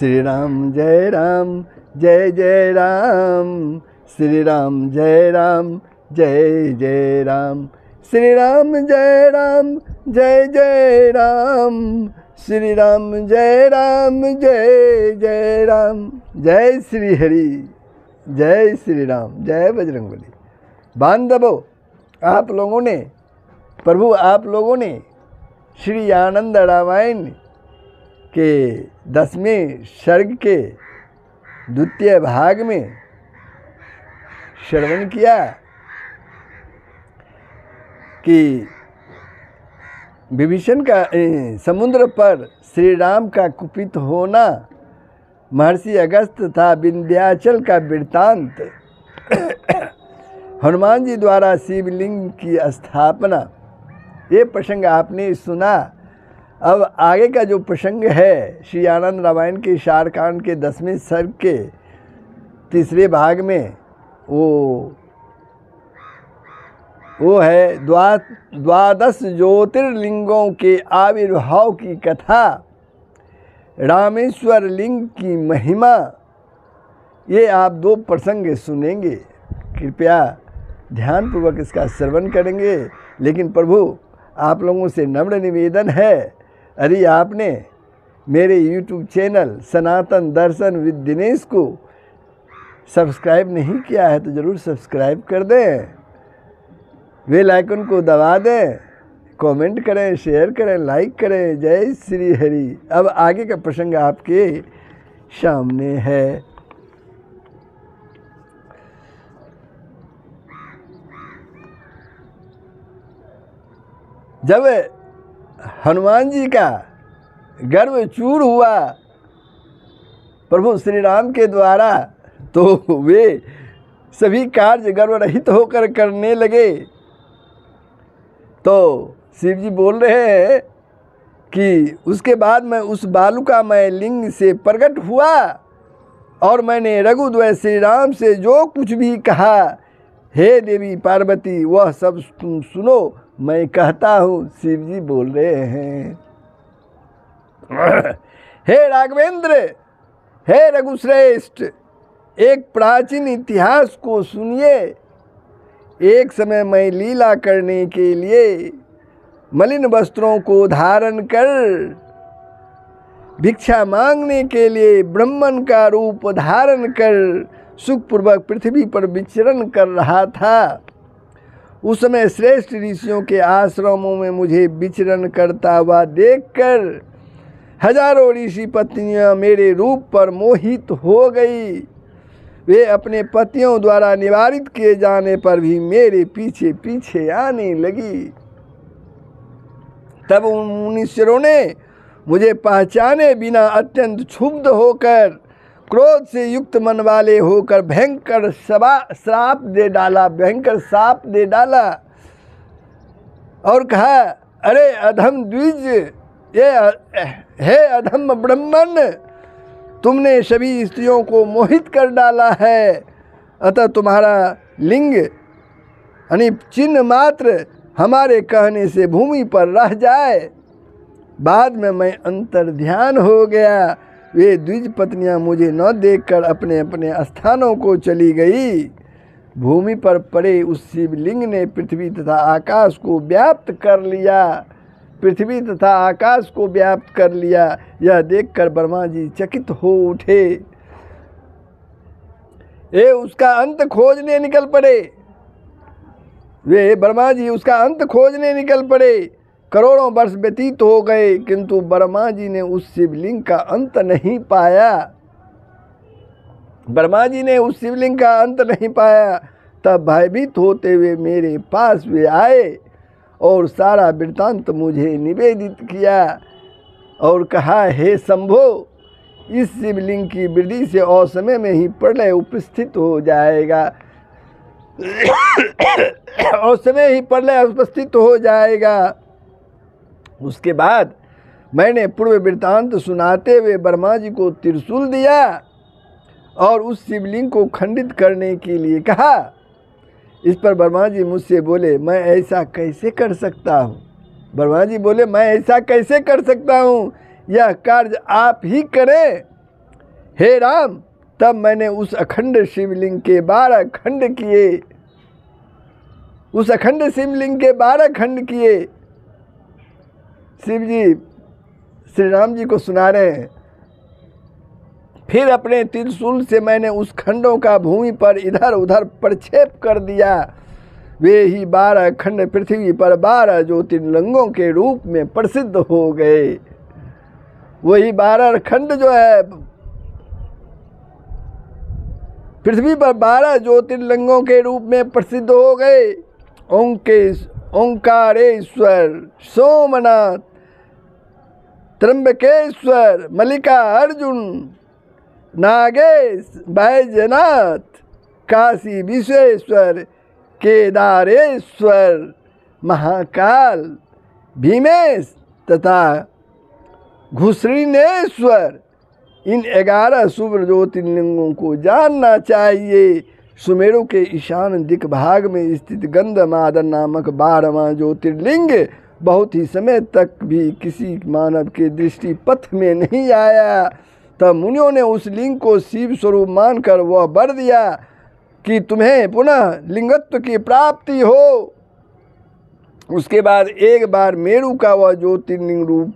श्री राम जय राम जय जय राम, श्री राम जय राम जय जय राम, श्री राम जय राम जय जय राम, श्री राम जय राम जय जय राम। जय श्री हरि, जय श्री राम, जय बजरंगबली। बांधवों, आप लोगों ने, प्रभु आप लोगों ने श्री आनंद रामायण के 10वें सर्ग के द्वितीय भाग में श्रवण किया कि विभीषण का समुद्र पर श्री राम का कुपित होना, महर्षि अगस्त तथा विंध्याचल का वृत्तांत, हनुमान जी द्वारा शिवलिंग की स्थापना, ये प्रसंग आपने सुना। अब आगे का जो प्रसंग है श्री आनंद रामायण के शारकांड के 10वें सर्ग के तीसरे भाग में, वो है द्वादश ज्योतिर्लिंगों के आविर्भाव की कथा, रामेश्वर लिंग की महिमा। ये आप 2 प्रसंग सुनेंगे, कृपया ध्यानपूर्वक इसका श्रवण करेंगे। लेकिन प्रभु आप लोगों से नम्र निवेदन है, यदि आपने मेरे YouTube channel Sanatan Darshan with Dinesh को सब्सक्राइब नहीं किया है तो ज़रूर सब्सक्राइब कर दें, बेल आइकन को दबा दें, कमेंट करें, शेयर करें, लाइक करें। जय श्री हरि। अब आगे का प्रसंग आपके सामने है। जब हनुमान जी का गर्व चूर हुआ प्रभु श्री राम के द्वारा, तो वे सभी कार्य गर्व रहित होकर करने लगे। तो शिव जी बोल रहे हैं कि उसके बाद मैं उस बालुकामय लिंग से प्रकट हुआ और मैंने रघुद्वय श्री राम से जो कुछ भी कहा, हे देवी पार्वती वह सब तुम सुनो, मैं कहता हूँ। शिव जी बोल रहे हैं, हे राघवेंद्र, हे रघुश्रेष्ठ, एक प्राचीन इतिहास को सुनिए। एक समय मैं लीला करने के लिए मलिन वस्त्रों को धारण कर भिक्षा मांगने के लिए ब्राह्मण का रूप धारण कर सुखपूर्वक पृथ्वी पर विचरण कर रहा था। उस समय श्रेष्ठ ऋषियों के आश्रमों में मुझे विचरण करता हुआ देखकर हजारों ऋषि पत्नियां मेरे रूप पर मोहित हो गई। वे अपने पतियों द्वारा निवारित किए जाने पर भी मेरे पीछे पीछे आने लगी। तब उन मुनीश्वरों ने मुझे पहचाने बिना अत्यंत क्षुब्ध होकर, क्रोध से युक्त मन वाले होकर भयंकर श्राप दे डाला और कहा, अरे अधम द्विज, हे अधम ब्राह्मण, तुमने सभी स्त्रियों को मोहित कर डाला है, अतः तुम्हारा लिंग यानी चिन्ह मात्र हमारे कहने से भूमि पर रह जाए। बाद में मैं अंतर्ध्यान हो गया। वे द्विज पत्नियां मुझे न देखकर अपने अपने स्थानों को चली गई। भूमि पर पड़े उस शिवलिंग ने पृथ्वी तथा आकाश को व्याप्त कर लिया। पृथ्वी तथा आकाश को व्याप्त कर लिया। यह देखकर ब्रह्मा जी चकित हो उठे। ये उसका अंत खोजने निकल पड़े। वे ब्रह्मा जी उसका अंत खोजने निकल पड़े। करोड़ों वर्ष व्यतीत हो गए, किंतु ब्रह्मा जी ने उस शिवलिंग का अंत नहीं पाया। ब्रह्मा जी ने उस शिवलिंग का अंत नहीं पाया। तब भयभीत होते हुए मेरे पास वे आए और सारा वृत्तांत मुझे निवेदित किया और कहा, हे शंभो, इस शिवलिंग की वृद्धि से असमय में ही प्रलय उपस्थित हो जाएगा। असमय ही प्रलय उपस्थित हो जाएगा। उसके बाद मैंने पूर्व वृत्तांत सुनाते हुए ब्रह्मा जी को त्रिशूल दिया और उस शिवलिंग को खंडित करने के लिए कहा। इस पर ब्रह्मा जी मुझसे बोले, मैं ऐसा कैसे कर सकता हूँ? ब्रह्मा जी बोले, मैं ऐसा कैसे कर सकता हूँ? यह कार्य आप ही करें। हे राम, तब मैंने उस अखंड शिवलिंग के 12 खंड किए, उस अखंड शिवलिंग के 12 खंड किए। शिव जी श्री राम जी को सुना रहे हैं। फिर अपने त्रिशूल से मैंने उस खंडों का भूमि पर इधर उधर प्रक्षेप कर दिया। वे ही 12 खंड पृथ्वी पर 12 ज्योतिर्लिंगों के रूप में प्रसिद्ध हो गए। वही 12 खंड जो है पृथ्वी पर 12 ज्योतिर्लिंगों के रूप में प्रसिद्ध हो गए। ओंकारेश्वर, सोमनाथ, त्र्यंबकेश्वर, मल्लिकार्जुन, नागेश, बैजनाथ, काशी विश्वेश्वर, केदारेश्वर, महाकाल, भीमेश तथा घुसरीनेश्वर, इन 11 शुभ ज्योतिर्लिंगों को जानना चाहिए। सुमेरु के ईशान दिक भाग में स्थित गंधमादन नामक 12वां ज्योतिर्लिंग बहुत ही समय तक भी किसी मानव के दृष्टि पथ में नहीं आया। तब मुनियों ने उस लिंग को शिव स्वरूप मानकर वह वर दिया कि तुम्हें पुनः लिंगत्व की प्राप्ति हो। उसके बाद एक बार मेरु का वह ज्योतिर्लिंग रूप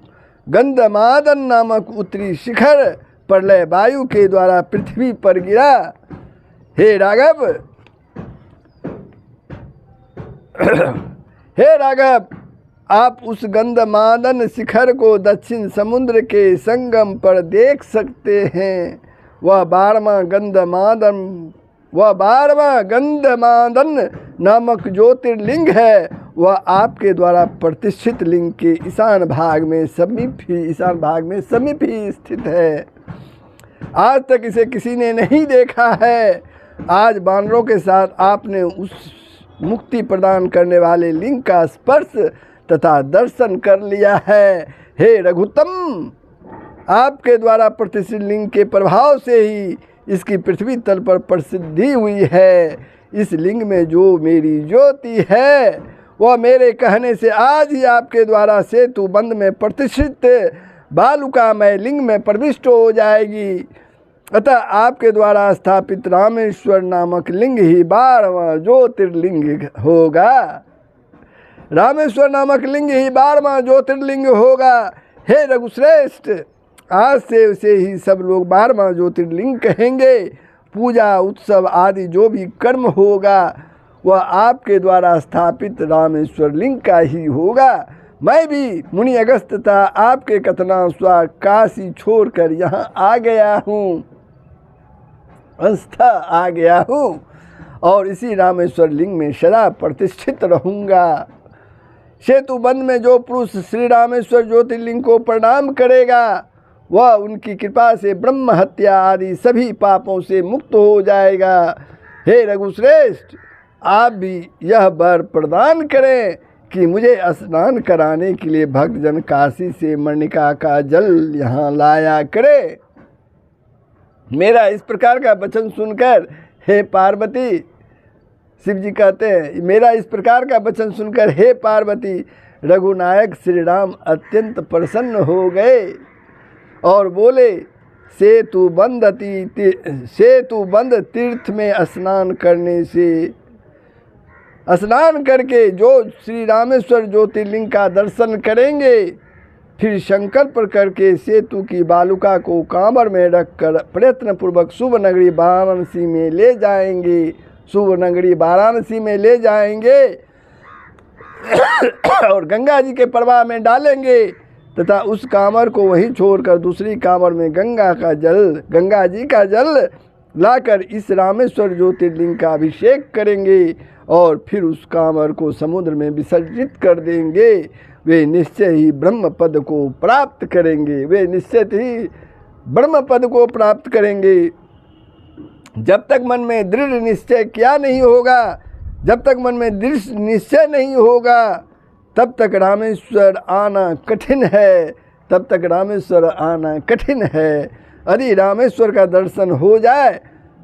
गंधमादन नामक उत्तरी शिखर प्रलय वायु के द्वारा पृथ्वी पर गिरा। हे राघव, हे राघव, आप उस गंधमादन शिखर को दक्षिण समुद्र के संगम पर देख सकते हैं। वह 12वां गंधमादन नामक ज्योतिर्लिंग है। वह आपके द्वारा प्रतिष्ठित लिंग के ईशान भाग में समीप ही स्थित है। आज तक इसे किसी ने नहीं देखा है। आज वानरों के साथ आपने उस मुक्ति प्रदान करने वाले लिंग का स्पर्श तथा दर्शन कर लिया है। हे रघुत्तम, आपके द्वारा प्रतिष्ठित लिंग के प्रभाव से ही इसकी पृथ्वी तल पर प्रसिद्धि हुई है। इस लिंग में जो मेरी ज्योति है वह मेरे कहने से आज ही आपके द्वारा सेतु बंद में प्रतिष्ठित बालुकामय लिंग में प्रविष्ट हो जाएगी। अतः आपके द्वारा स्थापित रामेश्वर नामक लिंग ही 12वां ज्योतिर्लिंग होगा। रामेश्वर नामक लिंग ही 12वां ज्योतिर्लिंग होगा। हे रघुश्रेष्ठ, आज से उसे ही सब लोग 12वां ज्योतिर्लिंग कहेंगे। पूजा उत्सव आदि जो भी कर्म होगा वह आपके द्वारा स्थापित रामेश्वर लिंग का ही होगा। मैं भी मुनि अगस्त तथा आपके कथनानुसार काशी छोड़कर यहाँ आ गया हूँ, अंस्था आ गया हूँ और इसी रामेश्वर लिंग में सदा प्रतिष्ठित रहूँगा। सेतुबंध में जो पुरुष श्री रामेश्वर ज्योतिर्लिंग को प्रणाम करेगा वह उनकी कृपा से ब्रह्म हत्या आदि सभी पापों से मुक्त हो जाएगा। हे रघुश्रेष्ठ, आप भी यह वर प्रदान करें कि मुझे स्नान कराने के लिए भक्तजन काशी से मणिका का जल यहाँ लाया करे। मेरा इस प्रकार का वचन सुनकर हे पार्वती, शिव जी कहते हैं, मेरा इस प्रकार का वचन सुनकर हे पार्वती, रघुनायक श्री राम अत्यंत प्रसन्न हो गए और बोले, सेतुबंध तीर्थ में स्नान करके जो श्री रामेश्वर ज्योतिर्लिंग का दर्शन करेंगे फिर संकल्प करके सेतु की बालुका को कांवर में रखकर प्रयत्न पूर्वक शुभ नगरी वाराणसी में ले जाएंगे और गंगा जी के प्रवाह में डालेंगे तथा उस कांवर को वहीं छोड़कर दूसरी कांवर में गंगा जी का जल लाकर इस रामेश्वर ज्योतिर्लिंग का अभिषेक करेंगे और फिर उस कांवर को समुद्र में विसर्जित कर देंगे। वे निश्चय ही ब्रह्म पद को प्राप्त करेंगे। जब तक मन में दृढ़ निश्चय नहीं होगा तब तक रामेश्वर आना कठिन है। यदि रामेश्वर का दर्शन हो जाए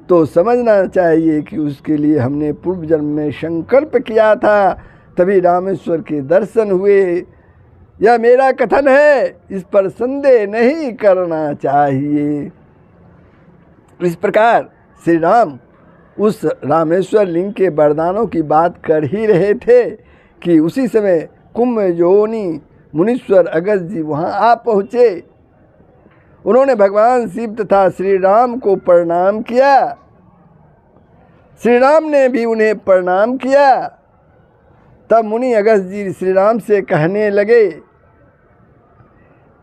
तो समझना चाहिए कि उसके लिए हमने पूर्व जन्म में संकल्प किया था, तभी रामेश्वर के दर्शन हुए। यह मेरा कथन है, इस पर संदेह नहीं करना चाहिए। इस प्रकार श्री राम उस रामेश्वर लिंग के वरदानों की बात कर ही रहे थे कि उसी समय कुंभजोनी मुनीश्वर अगस्त जी वहाँ आ पहुँचे। उन्होंने भगवान शिव तथा श्री राम को प्रणाम किया। श्री राम ने भी उन्हें प्रणाम किया। तब मुनि अगस्त जी श्री राम से कहने लगे,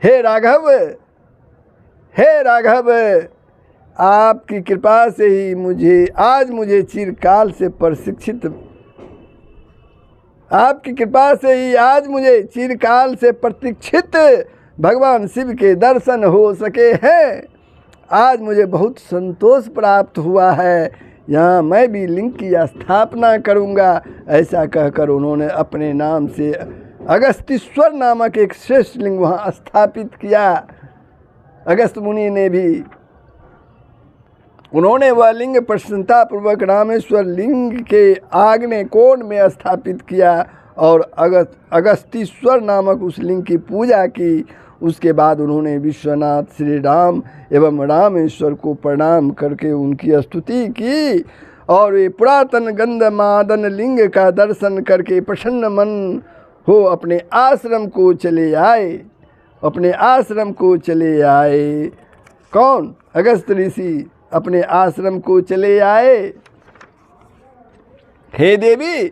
हे राघव, हे राघव, आपकी कृपा से ही मुझे चिरकाल से प्रतीक्षित भगवान शिव के दर्शन हो सके हैं। आज मुझे बहुत संतोष प्राप्त हुआ है। यहाँ मैं भी लिंग की स्थापना करूँगा। ऐसा कहकर उन्होंने अपने नाम से अगस्तीश्वर नामक एक श्रेष्ठ लिंग वहाँ स्थापित किया। अगस्त मुनि ने भी उन्होंने वह लिंग प्रसन्नतापूर्वक रामेश्वर लिंग के आग्नेय कोण में स्थापित किया और अगस्तीश्वर नामक उस लिंग की पूजा की। उसके बाद उन्होंने विश्वनाथ श्री राम एवं रामेश्वर को प्रणाम करके उनकी स्तुति की और वे पुरातन गंधमादन लिंग का दर्शन करके प्रसन्न मन हो अपने आश्रम को चले आए। कौन? अगस्त ऋषि अपने आश्रम को चले आए। हे देवी,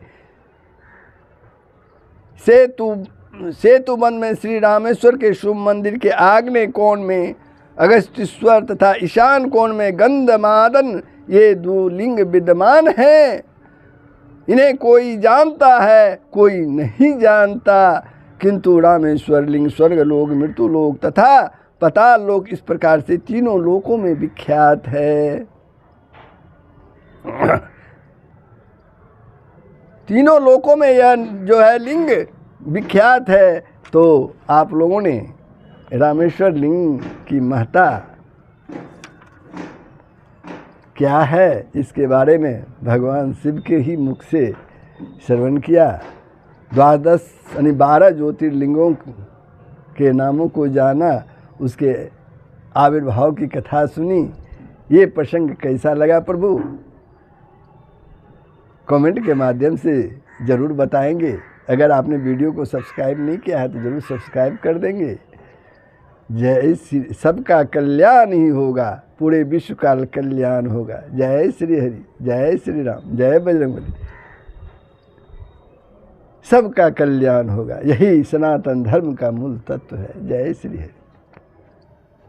सेतु वन में श्री रामेश्वर के शुभ मंदिर के आग्नेय कोण में अगस्तीश्वर तथा ईशान कोण में गंधमादन, ये दो लिंग विद्यमान हैं। इन्हें कोई जानता है, कोई नहीं जानता, किंतु रामेश्वर लिंग स्वर्गलोक, मृत्युलोक तथा पाताल लोक इस प्रकार से तीनों लोकों में विख्यात है। तीनों लोकों में यह जो है लिंग विख्यात है। तो आप लोगों ने रामेश्वर लिंग की महत्ता क्या है इसके बारे में भगवान शिव के ही मुख से श्रवण किया। 12 ज्योतिर्लिंगों के नामों को जाना, उसके आविर्भाव की कथा सुनी। ये प्रसंग कैसा लगा प्रभु? कमेंट के माध्यम से ज़रूर बताएंगे। अगर आपने वीडियो को सब्सक्राइब नहीं किया है तो ज़रूर सब्सक्राइब कर देंगे। जय श्री, सबका कल्याण ही होगा, पूरे विश्व का कल्याण होगा। जय श्री हरि, जय श्री राम, जय बजरंगबली। सबका कल्याण होगा, यही सनातन धर्म का मूल तत्व है। जय श्री हरि।